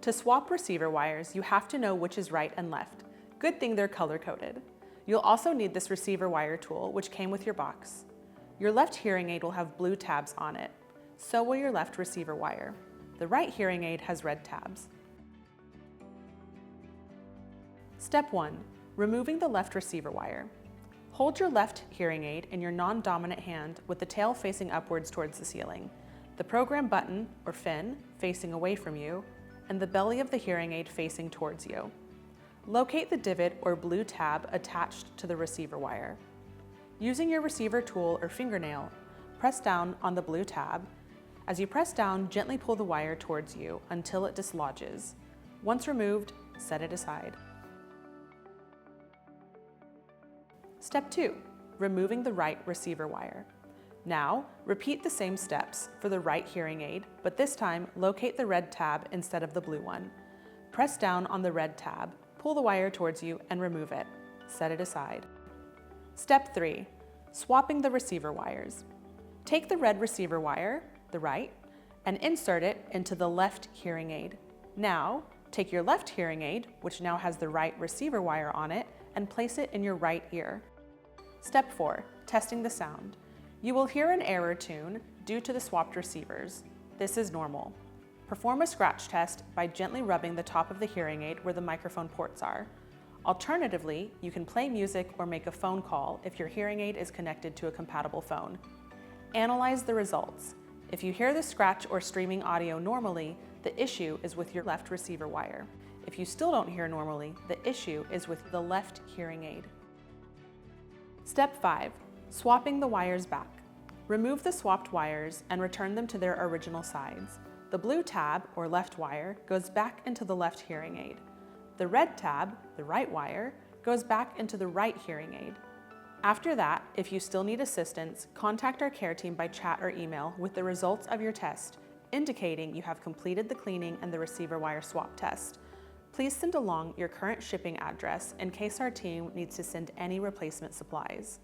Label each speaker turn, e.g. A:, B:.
A: To swap receiver wires, you have to know which is right and left. Good thing they're color-coded. You'll also need this receiver wire tool, which came with your box. Your left hearing aid will have blue tabs on it. So will your left receiver wire. The right hearing aid has red tabs. Step 1. Removing the left receiver wire. Hold your left hearing aid in your non-dominant hand with the tail facing upwards towards the ceiling, the program button, or fin, facing away from you, and the belly of the hearing aid facing towards you. Locate the divot or blue tab attached to the receiver wire. Using your receiver tool or fingernail, press down on the blue tab. As you press down, gently pull the wire towards you until it dislodges. Once removed, set it aside. Step 2. Removing the right receiver wire. Now, repeat the same steps for the right hearing aid, but this time locate the red tab instead of the blue one. Press down on the red tab, pull the wire towards you and remove it. Set it aside. Step 3. Swapping the receiver wires. Take the red receiver wire, the right, and insert it into the left hearing aid. Now, take your left hearing aid, which now has the right receiver wire on it, and place it in your right ear. Step 4. Testing the sound. You will hear an error tune due to the swapped receivers. This is normal. Perform a scratch test by gently rubbing the top of the hearing aid where the microphone ports are. Alternatively, you can play music or make a phone call if your hearing aid is connected to a compatible phone. Analyze the results. If you hear the scratch or streaming audio normally, the issue is with your left receiver wire. If you still don't hear normally, the issue is with the left hearing aid. Step 5. Swapping the wires back. Remove the swapped wires and return them to their original sides. The blue tab, or left wire, goes back into the left hearing aid. The red tab, the right wire, goes back into the right hearing aid. After that, if you still need assistance, contact our care team by chat or email with the results of your test, indicating you have completed the cleaning and the receiver wire swap test. Please send along your current shipping address in case our team needs to send any replacement supplies.